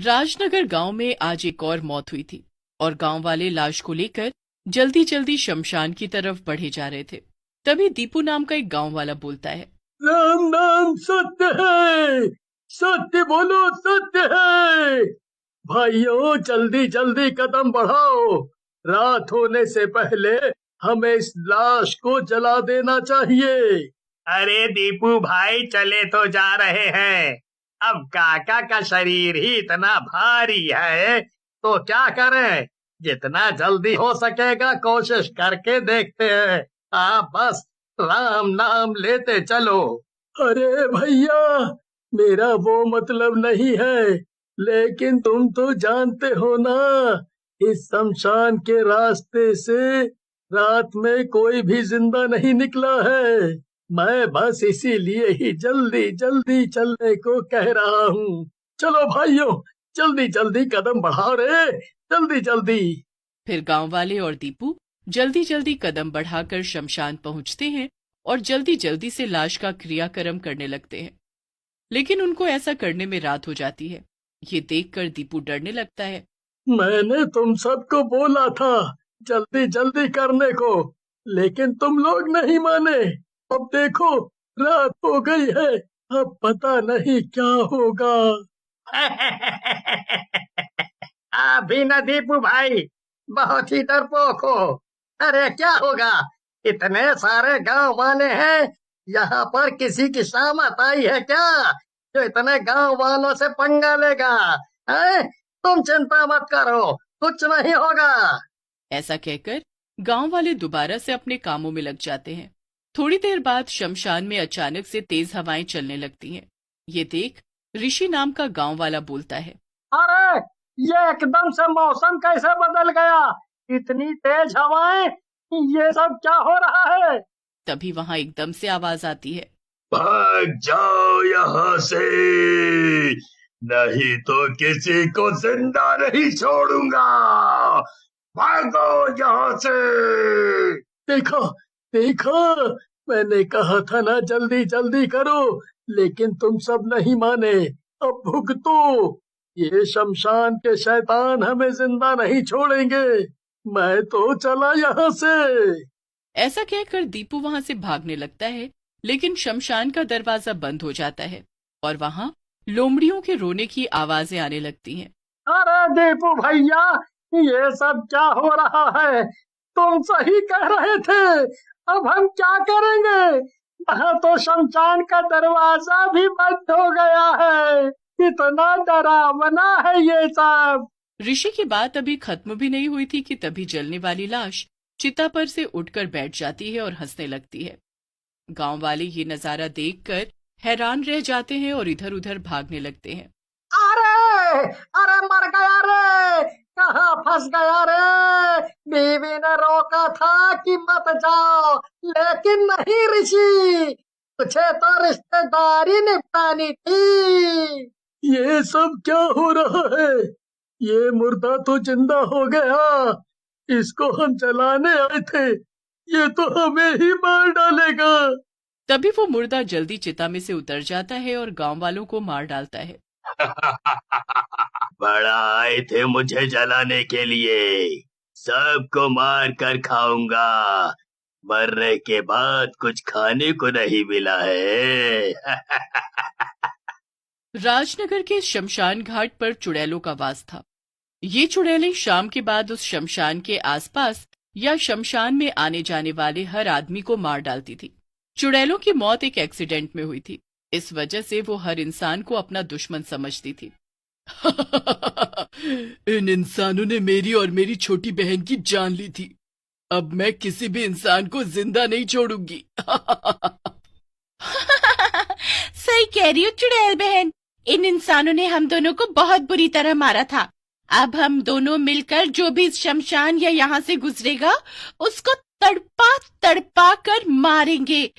राजनगर गांव में आज एक और मौत हुई थी और गांव वाले लाश को लेकर जल्दी जल्दी शमशान की तरफ बढ़े जा रहे थे। तभी दीपू नाम का एक गांव वाला बोलता है, राम नाम सत्य है, सत्य बोलो सत्य है। भाइयों जल्दी जल्दी कदम बढ़ाओ, रात होने से पहले हमें इस लाश को जला देना चाहिए। अरे दीपू भाई चले तो जा रहे हैं। अब काका का शरीर ही इतना भारी है तो क्या करें, जितना जल्दी हो सकेगा कोशिश करके देखते हैं। आप बस राम नाम लेते चलो। अरे भैया, मेरा वो मतलब नहीं है, लेकिन तुम तो जानते हो ना, इस शमशान के रास्ते से रात में कोई भी जिंदा नहीं निकला है। मैं बस इसीलिए ही जल्दी जल्दी चलने को कह रहा हूँ। चलो भाइयों, जल्दी जल्दी कदम बढ़ाओ रे, जल्दी जल्दी। फिर गांव वाले और दीपू जल्दी जल्दी कदम बढ़ाकर शमशान पहुंचते हैं और जल्दी जल्दी से लाश का क्रियाक्रम करने लगते हैं। लेकिन उनको ऐसा करने में रात हो जाती है। ये देखकर दीपू डरने लगता है। मैंने तुम सबको बोला था जल्दी जल्दी करने को, लेकिन तुम लोग नहीं माने। अब देखो रात हो गई है, अब पता नहीं क्या होगा। अभी न दीपू भाई, बहुत ही डरपोक हो। अरे क्या होगा, इतने सारे गांव वाले हैं, यहाँ पर किसी की शामत आई है क्या जो इतने गांव वालों से पंगा लेगा? हैं? तुम चिंता मत करो, कुछ नहीं होगा। ऐसा कहकर गांव वाले दोबारा से अपने कामों में लग जाते हैं। थोड़ी देर बाद शमशान में अचानक से तेज हवाएं चलने लगती हैं। ये देख ऋषि नाम का गांव वाला बोलता है, अरे ये एकदम से मौसम कैसे बदल गया, इतनी तेज हवाएं, ये सब क्या हो रहा है? तभी वहां एकदम से आवाज आती है, भाग जाओ यहाँ से, नहीं तो किसी को जिंदा नहीं छोड़ूंगा। भागो यहाँ से। देखो देखो, मैंने कहा था ना जल्दी जल्दी करो, लेकिन तुम सब नहीं माने। अब भुगतो, ये शमशान के शैतान हमें जिंदा नहीं छोड़ेंगे। मैं तो चला यहाँ से। ऐसा कहकर दीपू वहां से भागने लगता है, लेकिन शमशान का दरवाजा बंद हो जाता है और वहां लोमड़ियों के रोने की आवाजें आने लगती हैं। अरे दीपू भैया, ये सब क्या हो रहा है? तुम सही कह रहे थे, अब हम क्या करेंगे? यहाँ तो शमशान का दरवाजा भी बंद हो गया है, इतना डरावना है ये सब। ऋषि की बात अभी खत्म भी नहीं हुई थी कि तभी जलने वाली लाश चिता पर से उठकर बैठ जाती है और हंसने लगती है। गांव वाले ये नजारा देखकर हैरान रह जाते हैं और इधर उधर भागने लगते हैं। अरे अरे मर गया रे, कहाँ फंस गया रे? बीवी ने रोका था कि मत जाओ, लेकिन नहीं ऋषि, तुझे तो रिश्तेदारी निपटानी थी। ये सब क्या हो रहा है? ये मुर्दा तो जिंदा हो गया, इसको हम जलाने आए थे, ये तो हमें ही मार डालेगा। तभी वो मुर्दा जल्दी चिता में से उतर जाता है और गांव वालों को मार डालता है। बड़ा आए थे मुझे जलाने के लिए, सबको मार कर खाऊंगा। मरने के बाद कुछ खाने को नहीं मिला है। राजनगर के शमशान घाट पर चुड़ैलों का वास था। ये चुड़ैलें शाम के बाद उस शमशान के आसपास या शमशान में आने जाने वाले हर आदमी को मार डालती थी। चुड़ैलों की मौत एक एक्सीडेंट में हुई थी, इस वजह से वो हर इंसान को अपना दुश्मन समझती थी। इन इंसानों ने मेरी और मेरी छोटी बहन की जान ली थी, अब मैं किसी भी इंसान को जिंदा नहीं छोड़ूंगी। सही कह रही हो चुड़ैल बहन, इन इंसानों ने हम दोनों को बहुत बुरी तरह मारा था। अब हम दोनों मिलकर जो भी इस शमशान या यहाँ से गुजरेगा उसको तड़पा तड़पा कर मारेंगे।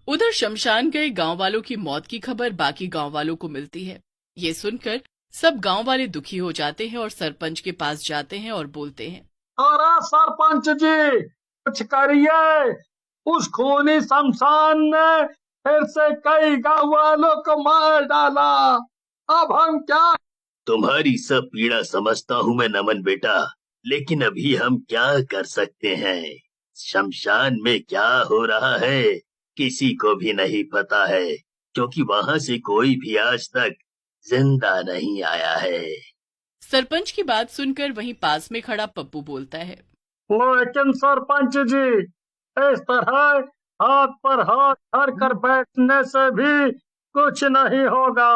उधर शमशान गए गांव वालों की मौत की खबर बाकी गांव वालों को मिलती है। ये सुनकर सब गांव वाले दुखी हो जाते हैं और सरपंच के पास जाते हैं और बोलते हैं, अरे सरपंच जी, कुछ करिए, उस खूनी शमशान ने फिर से कई गांव वालों को मार डाला। अब हम क्या? तुम्हारी सब पीड़ा समझता हूँ मैं नमन बेटा, लेकिन अभी हम क्या कर सकते हैं? शमशान में क्या हो रहा है किसी को भी नहीं पता है, क्योंकि वहाँ से कोई भी आज तक जिंदा नहीं आया है। सरपंच की बात सुनकर वहीं पास में खड़ा पप्पू बोलता है। लेकिन सरपंच जी, इस तरह हाथ पर हाथ धर कर बैठने से भी कुछ नहीं होगा।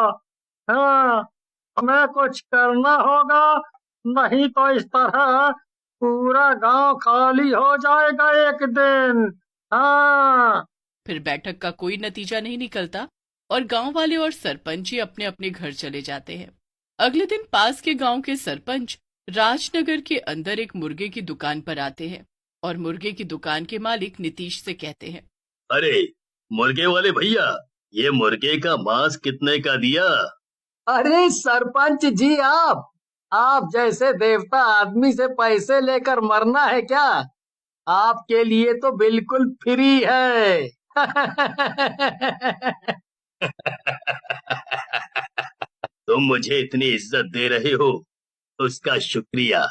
हाँ, हमें कुछ करना होगा, नहीं तो इस तरह पूरा गांव खाली हो जाएगा एक दिन। हाँ। फिर बैठक का कोई नतीजा नहीं निकलता और गांव वाले और सरपंच ही अपने अपने घर चले जाते हैं। अगले दिन पास के गांव के सरपंच राजनगर के अंदर एक मुर्गे की दुकान पर आते हैं और मुर्गे की दुकान के मालिक नीतीश से कहते हैं, अरे मुर्गे वाले भैया, ये मुर्गे का मांस कितने का दिया? अरे सरपंच जी, आप जैसे देवता आदमी से पैसे लेकर मरना है क्या? आपके लिए तो बिल्कुल फ्री है। तुम मुझे इतनी इज्जत दे रहे हो उसका शुक्रिया,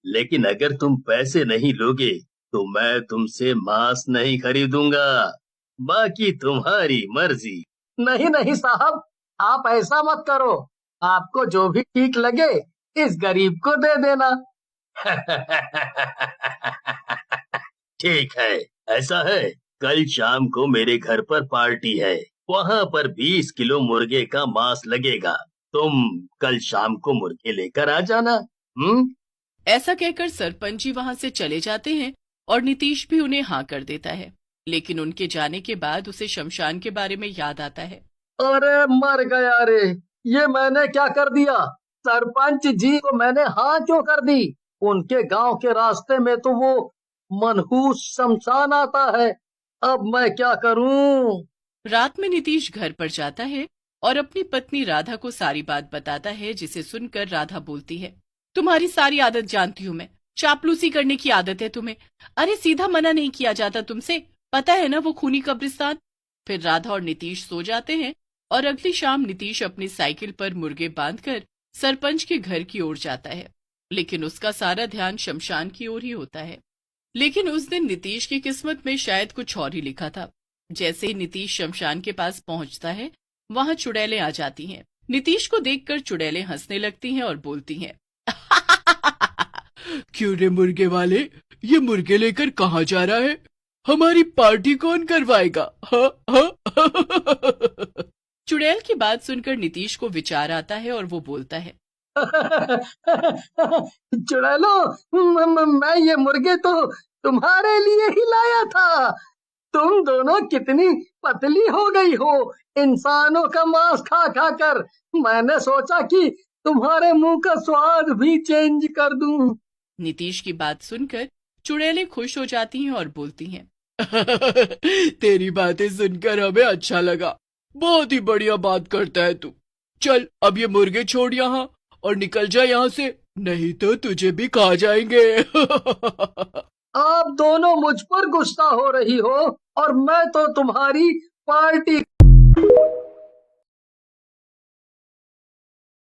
लेकिन अगर तुम पैसे नहीं लोगे तो मैं तुमसे मांस नहीं खरीदूंगा। बाकी तुम्हारी मर्जी। नहीं नहीं साहब, आप ऐसा मत करो। आपको जो भी ठीक लगे इस गरीब को दे देना। ठीक है, ऐसा है, कल शाम को मेरे घर पर पार्टी है, वहाँ पर 20 किलो मुर्गे का मांस लगेगा। तुम कल शाम को मुर्गे लेकर आ जाना। ऐसा कहकर सरपंच जी वहां से चले जाते हैं और नीतीश भी उन्हें हाँ कर देता है। लेकिन उनके जाने के बाद उसे शमशान के बारे में याद आता है। अरे मर गया रे, ये मैंने क्या कर दिया? सरपंच जी को मैंने हाँ क्यों कर दी? उनके गांव के रास्ते में तो वो मनहूस शमशान आता है। अब मैं क्या करूं? रात में नीतीश घर पर जाता है और अपनी पत्नी राधा को सारी बात बताता है, जिसे सुनकर राधा बोलती है, तुम्हारी सारी आदत जानती हूँ मैं, चापलूसी करने की आदत है तुम्हें। अरे सीधा मना नहीं किया जाता तुमसे, पता है ना वो खूनी कब्रिस्तान। फिर राधा और नीतीश सो जाते हैं और अगली शाम नीतीश अपनी साइकिल पर मुर्गे बांधकर सरपंच के घर की ओर जाता है, लेकिन उसका सारा ध्यान शमशान की ओर ही होता है। लेकिन उस दिन नीतीश की किस्मत में शायद कुछ और ही लिखा था। जैसे ही नीतीश शमशान के पास पहुंचता है, वहां चुड़ैलें आ जाती हैं। नीतीश को देखकर चुड़ैलें हंसने लगती हैं और बोलती हैं, क्यों रे मुर्गे वाले, ये मुर्गे लेकर कहाँ जा रहा है? हमारी पार्टी कौन करवाएगा? चुड़ैल की बात सुनकर नीतीश को विचार आता है और वो बोलता है, चुड़ैलो, मैं ये मुर्गे तो तुम्हारे लिए ही लाया था। तुम दोनों कितनी पतली हो गई हो इंसानों का मांस खा खा कर। मैंने सोचा कि तुम्हारे मुंह का स्वाद भी चेंज कर दूं। नीतीश की बात सुनकर चुड़ैलें खुश हो जाती हैं और बोलती हैं, तेरी बातें सुनकर हमें अच्छा लगा, बहुत ही बढ़िया बात करता है तू। चल अब ये मुर्गे छोड़ यहाँ और निकल जा यहाँ से, नहीं तो तुझे भी खा जाएंगे। आप दोनों मुझ पर गुस्सा हो रही हो और मैं तो तुम्हारी पार्टी